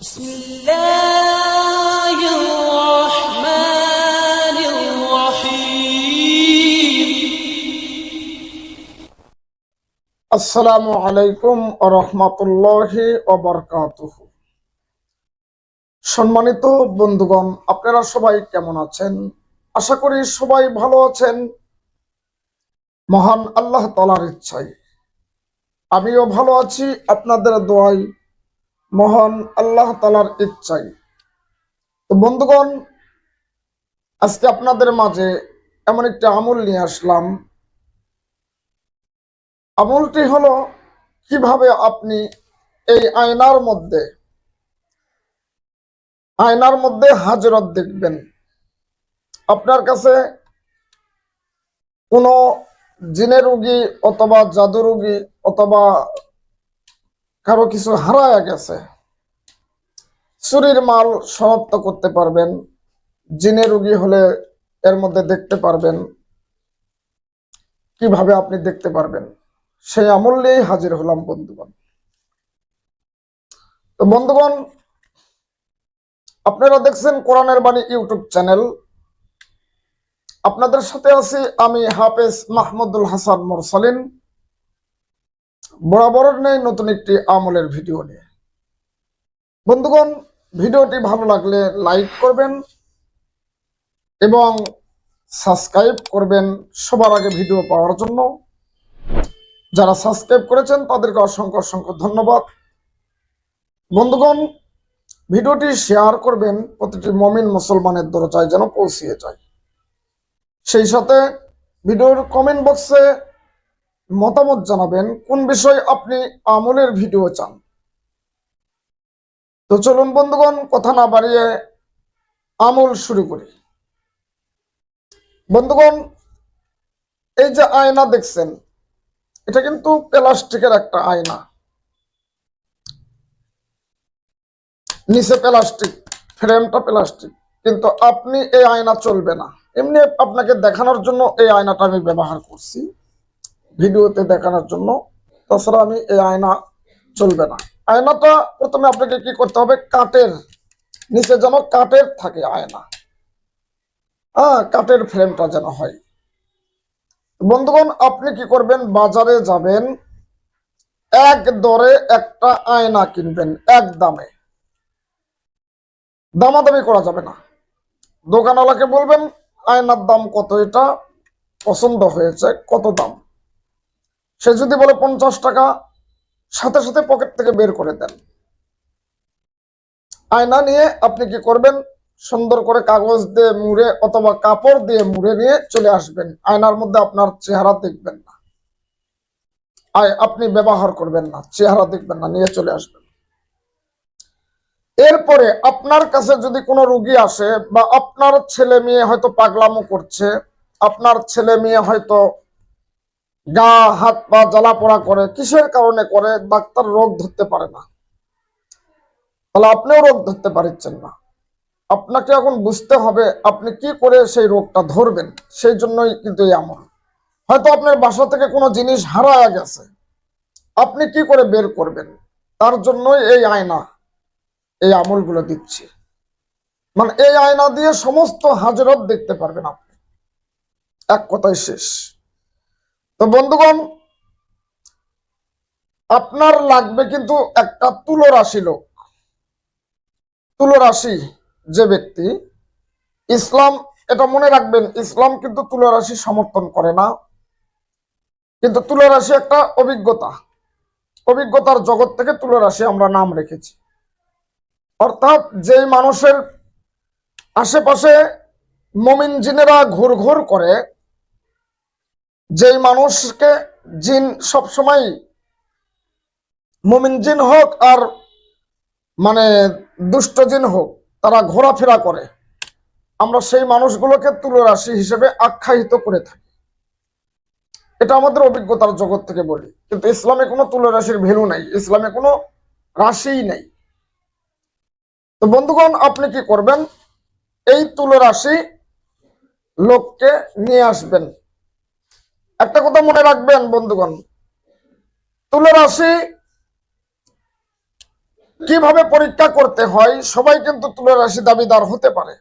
بسم الله الرحمن الرحيم আসসালামু আলাইকুম ওয়া রাহমাতুল্লাহি ওয়া বারাকাতুহু। সম্মানিত বন্ধুগণ, আপনারা সবাই কেমন আছেন? আশা করি সবাই ভালো আছেন। মহান আল্লাহ তাআলার ইচ্ছায় আমিও ভালো আছি, আপনাদের দোয়ায়, মহান আল্লাহ তাআলার ইচ্ছায়। তো বন্ধুগণ, আজকে আপনাদের মাঝে এমন একটা আমল নিয়ে আসলাম। আমলটি হলো কিভাবে আপনি এই আয়নার মধ্যে হাজরত দেখবেন। আপনার কাছে কোনো জিনের রোগী অথবা জাদু রোগী অথবা কারো কিছু হারায় গেছে, চুরির মাল শনাক্ত করতে পারবেন। জিনের রোগী হলে এর মধ্যে দেখতে পারবেন। কিভাবে আপনি দেখতে পারবেন সেই আমল নিয়েই হাজির হলাম বন্ধুগণ। তো বন্ধুগণ, আপনারা দেখছেন কোরআনের বাণী ইউটিউব চ্যানেল। আপনাদের সাথে আছি আমি হাফেজ মাহমুদুল হাসান মোরসালিন, বরাবর নেই নতুন একটি আমলের ভিডিও নিয়ে। বন্ধুগণ, ভিডিওটি ভালো লাগলে লাইক করবেন এবং সাবস্ক্রাইব করবেন সবার আগে ভিডিও পাওয়ার জন্য। যারা সাবস্ক্রাইব করেছেন তাদেরকে অসংখ্য অসংখ্য ধন্যবাদ। বন্ধুগণ, ভিডিওটি শেয়ার করবেন, প্রতিটি মুমিন মুসলমানের দরজায় যেন পৌঁছিয়ে যায়। সেই সাথে ভিডিওর কমেন্ট বক্সে মতামত জানাবেন কোন বিষয়ে আপনি আমলের ভিডিও চান। তো চলুন বন্ধুগণ, কথা না বাড়িয়ে আমল শুরু করি। বন্ধুগণ, এই যে আয়না দেখছেন, এটা কিন্তু প্লাস্টিকের একটা আয়না। নিচে প্লাস্টিক, ফ্রেমটা প্লাস্টিক, কিন্তু আপনি এই আয়না চলবে না। এমনি আপনাকে দেখানোর জন্য এই আয়নাটা আমি ব্যবহার করছি, ভিডিওতে দেখানোর জন্য। তাছাড়া আমি এই আয়না চলবে না। আয়নাটা প্রথমে আপনাকে কি করতে হবে, কাঠের নিচে যেন কাঠের থাকে আয়না, কাঠের ফ্রেমটা যেন হয়। বন্ধুগণ, আপনি কি করবেন, বাজারে যাবেন, এক দরে একটা আয়না কিনবেন, এক দামে। দামাদামি করা যাবে না। দোকানওয়ালাকে বলবেন আয়নার দাম কত, এটা পছন্দ হয়েছে, কত দাম। সে যদি বলে 50 টাকা, সাথে সাথে পকেট থেকে বের করে দেন। আয়না নিয়ে আপনি কি করবেন, সুন্দর করে কাগজ দিয়ে মুড়ে অথবা কাপড় দিয়ে মুড়ে নিয়ে চলে আসবেন। আয়নার মধ্যে আপনার চেহারা দেখবেন না, আপনি ব্যবহার করবেন না, চেহারা দেখবেন না, নিয়ে চলে আসবেন। এরপরে আপনার কাছে যদি কোনো রোগী আসে, বা আপনার ছেলে মেয়ে হয়তো পাগলামো করছে, আপনার ছেলে মেয়ে হয়তো গা হাত পা জ্বালা পোড়া করে, কিসের কারণে করে, ডাক্তার রোগ ধরতে পারে না, তাহলে আপনিও রোগ ধরতে পারছেন না। আপনাকে এখন বুঝতে হবে আপনি কি করে সেই রোগটা ধরবেন। সেই জন্যই কিন্তু এই আমল। হয়তো আপনার বাসা থেকে কোনো জিনিস হারায় গেছে, আপনি কি করে বের করবেন, তার জন্যই এই আয়না, এই আমলগুলো দিচ্ছি। মানে এই আয়না দিয়ে সমস্ত হাজরত দেখতে পারবেন আপনি, এক কথায় শেষ। তো বন্ধুগণ, আপনার লাগবে কিন্তু একটা তুলো রাশি লোক। তুলো রাশি যে ব্যক্তি, ইসলাম, এটা মনে রাখবেন, ইসলাম কিন্তু তুলো রাশি সমর্থন করে না। কিন্তু তুলো রাশি একটা অভিজ্ঞতার জগৎ থেকে তুলো রাশি আমরা নাম রেখেছি। অর্থাৎ যেই মানুষের আশেপাশে মুমিন জিনেরা ঘুর ঘুর করে, যেই মানুষকে জিন সবসময়, মুমিন জিন হোক আর মানে দুষ্ট জিন হোক, তারা ঘোরাফেরা করে, আমরা সেই মানুষগুলোকে তুলো রাশি হিসেবে আখ্যায়িত করে থাকি। এটা আমাদের অভিজ্ঞতার জগৎ থেকে বলি। কিন্তু ইসলামে কোনো তুলো রাশির ভ্যালু নাই, ইসলামে কোনো রাশিই নেই। তো বন্ধুগণ, আপনি কি করবেন, এই তুলো রাশি লোককে নিয়ে আসবেন। একটা কথা মনে রাখবেন বন্ধুগণ, তুলো রাশি কিভাবে পরীক্ষা করতে হয়? সবাই কিন্তু তুলা রাশি দাবিদার হতে পারে,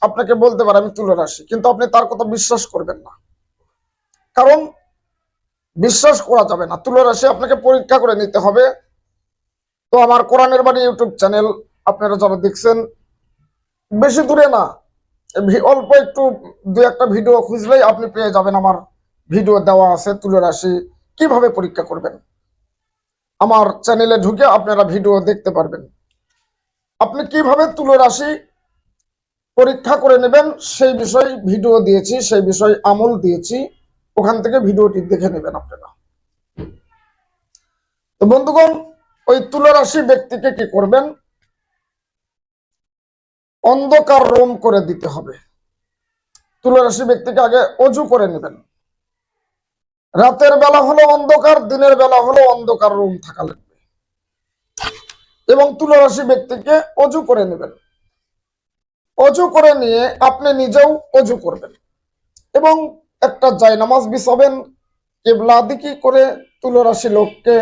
আপনাকে বলতে পারে আমি তুলা রাশি, কিন্তু আপনি তার কথা বিশ্বাস করবেন না, কারণ বিশ্বাস করা যাবে না। তুলা রাশি আপনাকে পরীক্ষা করে নিতে হবে। তো আমার কোরআনের বাণী ইউটিউব চ্যানেল আপনারা যারা দেখছেন, বেশি দূরে না, অল্প একটু দু একটা ভিডিও খুঁজলেই আপনি পেয়ে যাবেন। আমার ভিডিও দেওয়া আছে তুলা রাশি কিভাবে পরীক্ষা করবেন। আমার চ্যানেলে ঢুকে আপনারা ভিডিও দেখতে পারবেন। আপনি কিভাবে তুলা রাশি পরীক্ষা করে নেবেন সেই বিষয়ে ভিডিও দিয়েছি, সেই বিষয়ে আমল দিয়েছি, ওখান থেকে ভিডিওটি দেখে নেবেন আপনারা। তো বন্ধুগণ, ওই তুলা রাশি ব্যক্তিকে কি করবেন? অন্ধকার রুম করে দিতে হবে। তুলা রাশি ব্যক্তিকে আগে অজু করে নেবেন। রাতের বেলা হলো অন্ধকার, দিনের বেলা হলো অন্ধকার রুম থাকা লাগবে। এবং তুলা রাশি ব্যক্তিকে অজু করে নেবেন। অজু করে নিয়ে আপনি নিজেও অজু করবেন এবং একটা জায়নামাজ বিছাবেন, কিবলা দিকে করে তুলা রাশি লোককে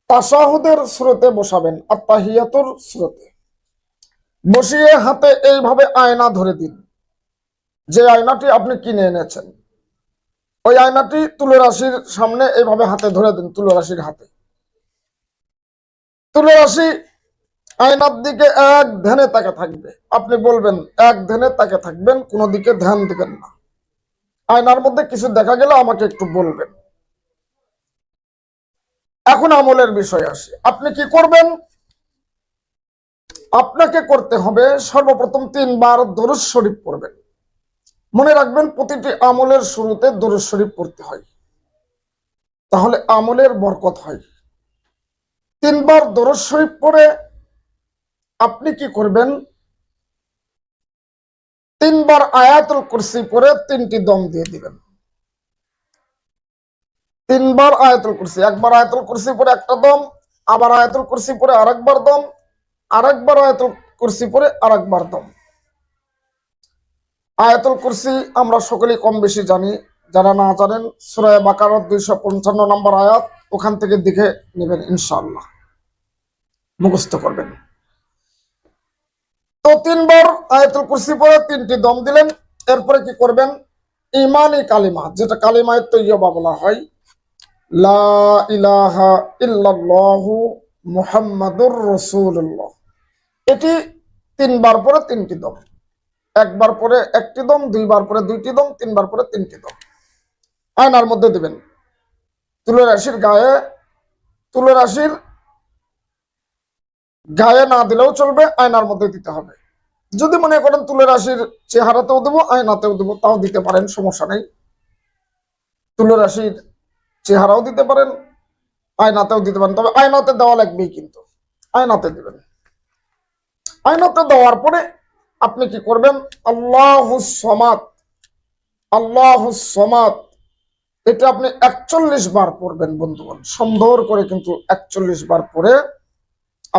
তাশাহুদের স্রোতে বসাবেন, আত্তাহিয়াতুর স্রোতে বসিয়ে হাতে এইভাবে আয়না ধরে দিন। যে আয়নাটি আপনি কিনে এনেছেন, ওই আয়নাটি তুলা রাশির সামনে এইভাবে হাতে ধরে দিন। তুলা রাশির হাতে তুলা রাশি আয়নার দিকে এক ধ্যানে তাকে থাকবে। আপনি বলবেন এক ধ্যানে তাকে থাকবেন, কোনো দিকে ধ্যান দিবেন না। আয়নার মধ্যে কিছু দেখা গেলে আমাকে একটু বলবেন। এখন আমলের বিষয় আসে। আপনি কি করবেন? আপনাকে করতে হবে সর্বপ্রথম 3 বার দরুদ শরীফ পড়বেন। মনে রাখবেন প্রতিটি আমলের শুরুতে দরুদ শরীফ পড়তে হয়, তাহলে আমলের বরকত হয়। 3 বার দরুদ শরীফ পড়ে আপনি কি করবেন? 3 বার আয়াতুল কুরসি পড়ে 3টি দম দিয়ে দিবেন। 3 বার আয়াতুল কুরসি, একবার আয়াতুল কুরসি পড়ে একটা দম, আবার আয়াতুল কুরসি পড়ে আরেকবার দম, আরেকবার আয়াতুল কুরসি পড়ে আরেকবার দম। আয়াতুল কুরসি আমরা সকলেই কম বেশি জানি। যারা না জানেন, সূরা বাকারার 255 নম্বর আয়াত, ওখান থেকে দেখে নেবেন, ইনশাআল্লাহ মুখস্থ করবেন। তো 3 বার আয়াতুল কুরসি পড়ে 3টি দম দিলেন। এরপরে কি করবেন? ইমানি কালিমা, যেটা কালিমায়ে তৈয়বা বলা হয়, লা ইলাহা ইল্লাল্লাহু মুহাম্মাদুর রাসূলুল্লাহ, এটি 3 বার পরে 3টি দম। একবার পরে একটি দম, 2 বার পরে 2টি দম, 3 বার পরে 3টি দম আয়নার মধ্যে দিবেন। তুলা রাশির গায়ে, তুলা রাশির গায়ে না দিলেও চলবে, আয়নার মধ্যে দিতে হবে। যদি মনে করেন তুলা রাশির চেহারাতেও দেবো, আয়নাতেও দেবো, তাও দিতে পারেন, সমস্যা নেই। তুলা রাশির চেহারাও দিতে পারেন, আয়নাতেও দিতে পারেন, তবে আয়নাতে দেওয়া লাগবেই, কিন্তু আয়নাতে দিবেন। আয়নাতে দেওয়ার পরে আপনি কি করবেন? আল্লাহুস সামাদ, আল্লাহুস সামাদ, এটা আপনি 41 বার পড়বেন বন্ধুগণ, সুন্দর করে কিন্তু 41 বার পরে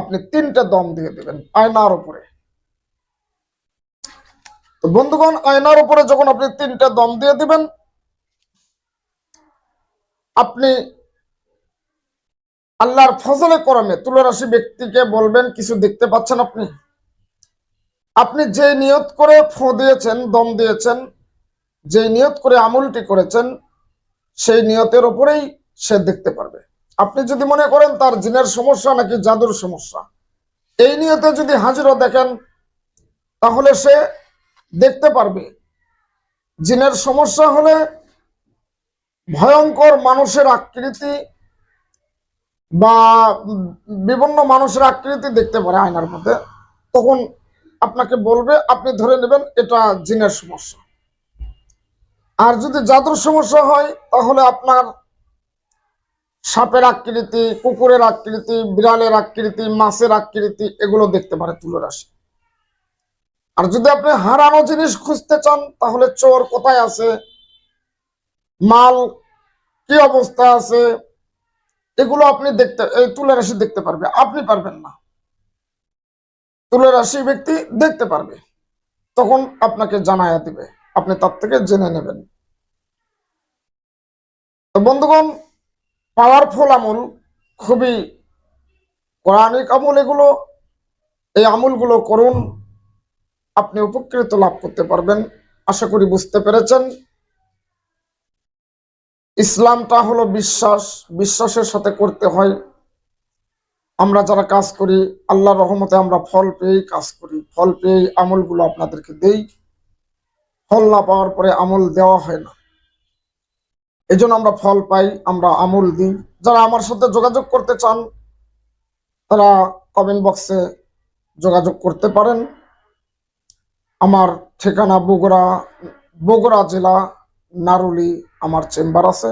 আপনি 3টে দম দিয়ে দেবেন আয়নার উপরে। তো বন্ধুগণ, আয়নার উপরে যখন আপনি 3টে দম দিয়ে দিবেন, আপনি আল্লাহর ফজলে করমে তুলা রাশি ব্যক্তিকে বলবেন, কিছু দেখতে পাচ্ছেন আপনি? আপনি যে নিয়ত করে ফু দিয়েছেন, দম দিয়েছেন, যে নিয়ত করে আমলটি করেছেন, সেই নিয়তের উপরেই সে দেখতে পারবে। আপনি যদি মনে করেন তার জিনের সমস্যা নাকি জাদুর সমস্যা, এই নিয়তে যদি হাজিরও দেখেন, তাহলে সে দেখতে পারবে। জিনের সমস্যা হলে ভয়ঙ্কর মানুষের আকৃতি বা বিভিন্ন মানুষের আকৃতি দেখতে পারে আয়নার মধ্যে, তখন আপনাকে বলবে, আপনি ধরে নেবেন এটা জিনের সমস্যা। আর যদি জাদুর সমস্যা হয়, তাহলে আপনার সাপের আকৃতি, কুকুরের আকৃতি, বিড়ালের আকৃতি, মাছের আকৃতি, এগুলো দেখতে পারে তুলা রাশি। আর যদি আপনি হারানো জিনিস খুঁজতে চান, তাহলে চোর কোথায় আছে, মাল কি অবস্থা আছে, এগুলো আপনি দেখতে, এই তুলা রাশি দেখতে পারবে, আপনি পারবেন না, তুলা রাশি ব্যক্তি দেখতে পারবে। তখন আপনাকে জানায়া দিবে, আপনি তার থেকে জেনে নেবেন। তো বন্ধুগণ, পাওয়ারফুল আমল, খুবই কোরআনিক আমল এগুলো, এই আমলগুলো করুন, আপনি উপকৃত লাভ করতে পারবেন। আশা করি বুঝতে পেরেছেন। ইসলামটা হলো বিশ্বাস, বিশ্বাসের সাথে করতে হয়। আমরা যারা কাজ করি আল্লাহর রহমতে আমরা ফল পেয়েই কাজ করি, ফল পেয়েই আমলগুলো আপনাদেরকে দেই। ফল না পাওয়ার পরে আমল দেওয়া হয় না, এই জন্য আমরা ফল পাই, আমরা আমল দিই। যারা আমার সাথে যোগাযোগ করতে চান তারা কমেন্ট বক্সে যোগাযোগ করতে পারেন। আমার ঠিকানা বগুড়া জেলা নারুলি, আমার চেম্বার আছে।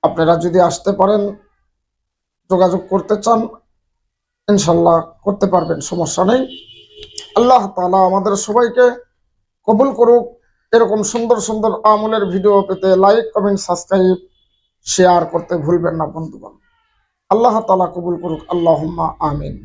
আপনারা যদি আসতে পারেন, যোগাযোগ করতে চান, ইনশাল্লাহ করতে পারবেন, সমস্যা নেই। আল্লাহ তাআলা আমাদের সবাইকে কবুল করুক। এরকম সুন্দর সুন্দর আমলের ভিডিও পেতে লাইক, কমেন্ট, সাবস্ক্রাইব, শেয়ার করতে ভুলবেন না বন্ধুগণ। আল্লাহ তাআলা কবুল করুক। আল্লাহুম্মা আমিন।